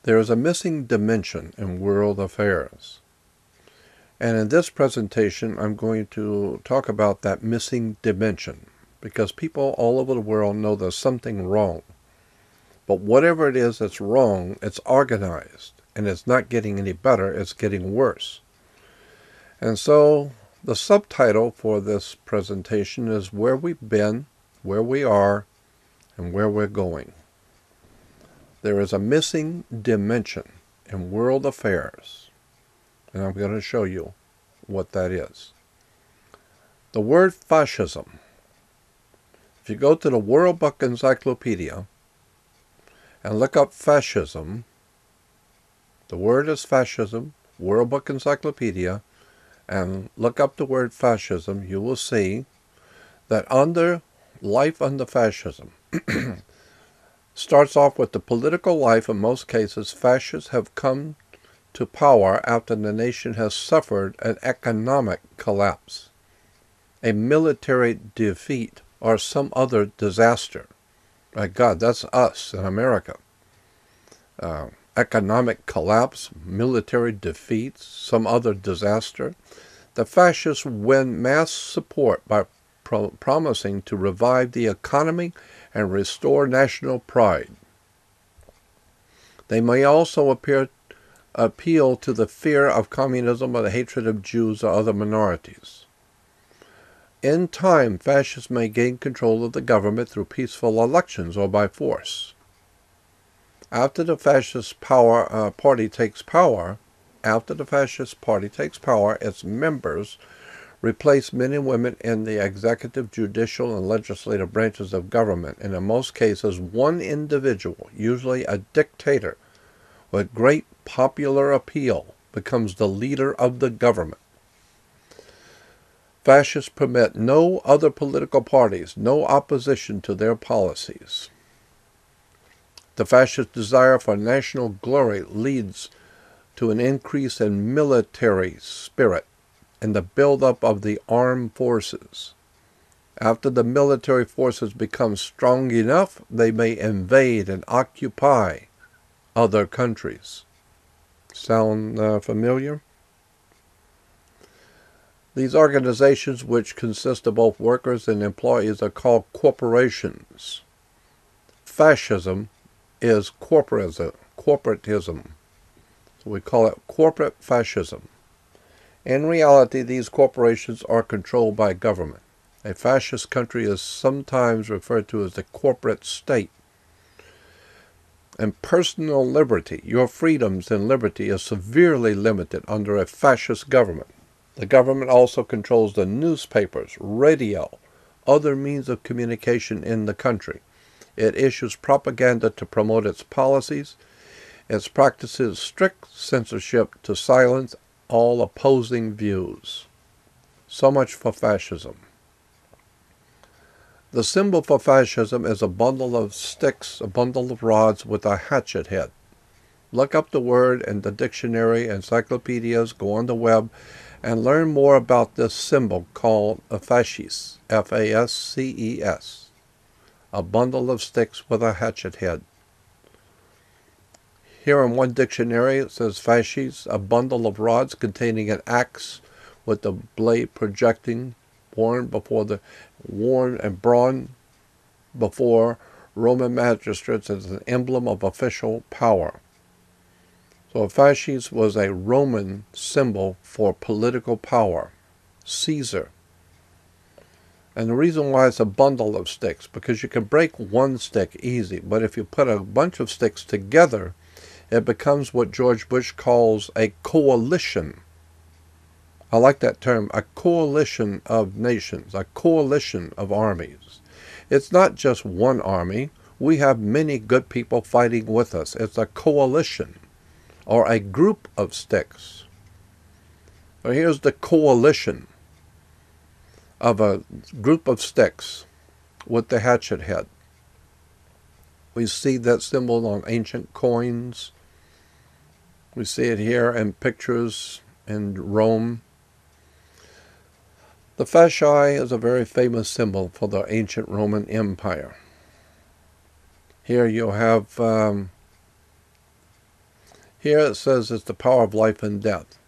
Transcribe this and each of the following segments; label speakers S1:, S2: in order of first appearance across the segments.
S1: There is a missing dimension in world affairs. And in this presentation, I'm going to talk about that missing dimension, because people all over the world know there's something wrong. But whatever it is that's wrong, it's organized, and it's not getting any better, it's getting worse. And so the subtitle for this presentation is Where We've Been, Where We Are, and Where We're Going. There is a missing dimension in world affairs, and I'm going to show you what that is. The word fascism. If you go to the World Book Encyclopedia and look up fascism, the word is fascism, World Book Encyclopedia, and look up the word fascism, you will see that life under fascism starts off with the political life. In most cases, fascists have come to power after the nation has suffered an economic collapse, a military defeat, or some other disaster. My God, that's us in America. Economic collapse, military defeat, some other disaster. The fascists win mass support by promising to revive the economy and restore national pride. They may also appeal to the fear of communism or the hatred of Jews or other minorities. In time, fascists may gain control of the government through peaceful elections or by force. After the fascist party takes power, its members replace men and women in the executive, judicial, and legislative branches of government, and in most cases one individual, usually a dictator with great popular appeal, becomes the leader of the government. Fascists permit no other political parties, no opposition to their policies. The fascist desire for national glory leads to an increase in military spirit and the buildup of the armed forces. After the military forces become strong enough, they may invade and occupy other countries. Sound familiar? These organizations, which consist of both workers and employees, are called corporations. Fascism is corporatism. So we call it corporate fascism. In reality, these corporations are controlled by government. A fascist country is sometimes referred to as the corporate state. And personal liberty, your freedoms and liberty, is severely limited under a fascist government. The government also controls the newspapers, radio, other means of communication in the country. It issues propaganda to promote its policies. It practices strict censorship to silence all opposing views. So much for fascism. The symbol for fascism is a bundle of sticks, a bundle of rods with a hatchet head. Look up the word in the dictionary, encyclopedias, go on the web, and learn more about this symbol called a fasces, F-A-S-C-E-S, a bundle of sticks with a hatchet head. Here in one dictionary it says fasces, a bundle of rods containing an axe with the blade projecting, worn and brawn before Roman magistrates as an emblem of official power. So fasces was a Roman symbol for political power. Caesar. And the reason why it's a bundle of sticks, because you can break one stick easy, but if you put a bunch of sticks together, it becomes what George Bush calls a coalition. I like that term, a coalition of nations, a coalition of armies. It's not just one army. We have many good people fighting with us. It's a coalition, or a group of sticks. So here's the coalition of a group of sticks with the hatchet head. We see that symbol on ancient coins. We see it here in pictures in Rome. The fasci is a very famous symbol for the ancient Roman Empire. Here you have Here it says it's the power of life and death.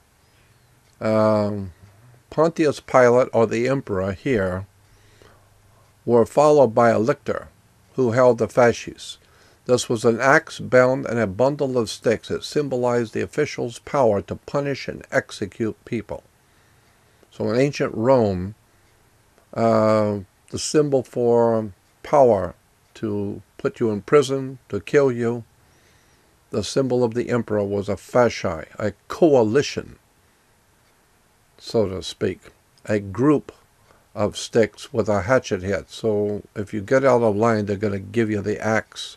S1: Pontius Pilate, or the emperor here, were followed by a lictor, who held the fasces. This was an axe bound in a bundle of sticks. It symbolized the official's power to punish and execute people. So in ancient Rome, the symbol for power to put you in prison, to kill you, the symbol of the emperor was a fasci, a coalition, so to speak, a group of sticks with a hatchet head. So if you get out of line, they're going to give you the axe.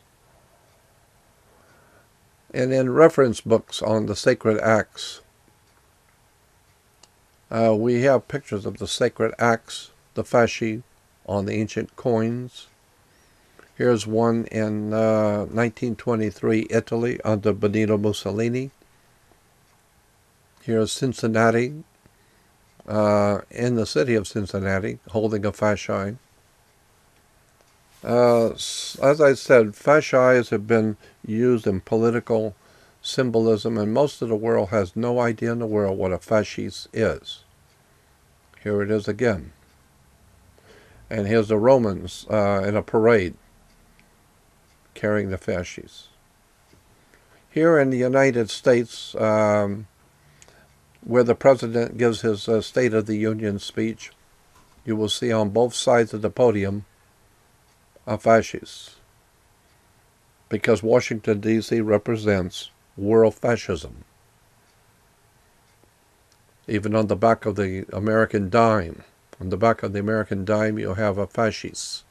S1: And in reference books on the sacred axe, we have pictures of the sacred axe, the fasci, on the ancient coins. Here's one in 1923, Italy, under Benito Mussolini. Here's Cincinnati, in the city of Cincinnati, holding a fasci. As I said, fasces have been used in political symbolism, and most of the world has no idea in the world what a fascis is. Here it is again. And here's the Romans in a parade carrying the fasces. Here in the United States, where the President gives his State of the Union speech, you will see on both sides of the podium a fasces, because Washington, D.C. represents world fascism. Even on the back of the American dime, you have a fascis.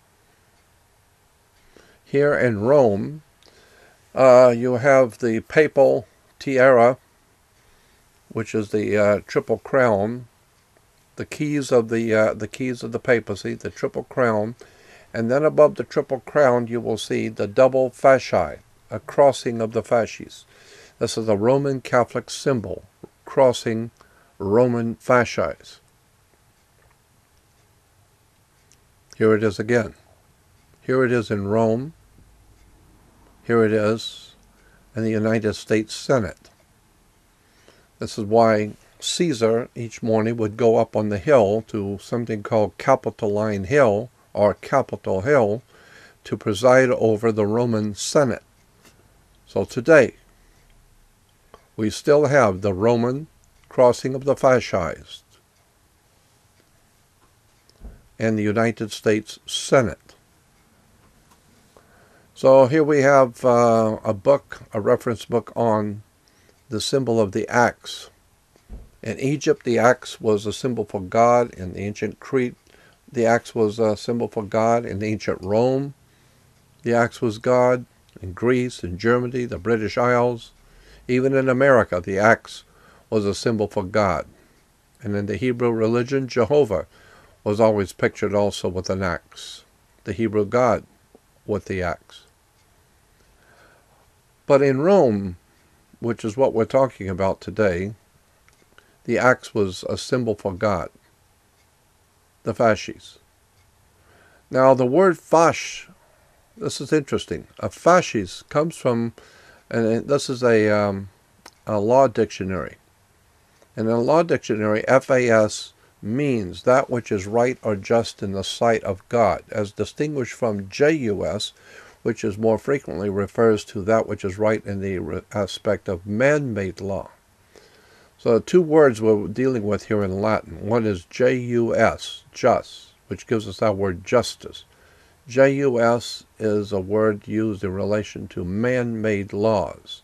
S1: Here in Rome, you have the papal tiara, which is the triple crown, the keys of the papacy, the triple crown, and then above the triple crown you will see the double fasci, a crossing of the fasces. This is a Roman Catholic symbol, crossing Roman fasces. Here it is again. Here it is in Rome. Here it is in the United States Senate. This is why Caesar each morning would go up on the hill to something called Capitoline Hill, or Capitol Hill, to preside over the Roman Senate. So today, we still have the Roman crossing of the fasces in the United States Senate. So here we have a reference book on the symbol of the axe. In Egypt, the axe was a symbol for God. In the ancient Crete, the axe was a symbol for God. In ancient Rome, the axe was God. In Greece, in Germany, the British Isles, even in America, the axe was a symbol for God. And in the Hebrew religion, Jehovah was always pictured also with an axe, the Hebrew God with the axe. But in Rome, which is what we're talking about today, the axe was a symbol for God, the fasces. Now the word fasc, this is interesting. A fasces comes from, and this is a law dictionary. And in a law dictionary, FAS means that which is right or just in the sight of God, as distinguished from JUS, which is more frequently refers to that which is right in the aspect of man-made law. So two words we're dealing with here in Latin. One is JUS, just, which gives us that word justice. JUS is a word used in relation to man-made laws.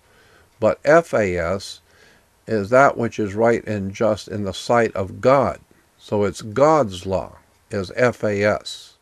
S1: But FAS is that which is right and just in the sight of God. So it's God's law, is FAS.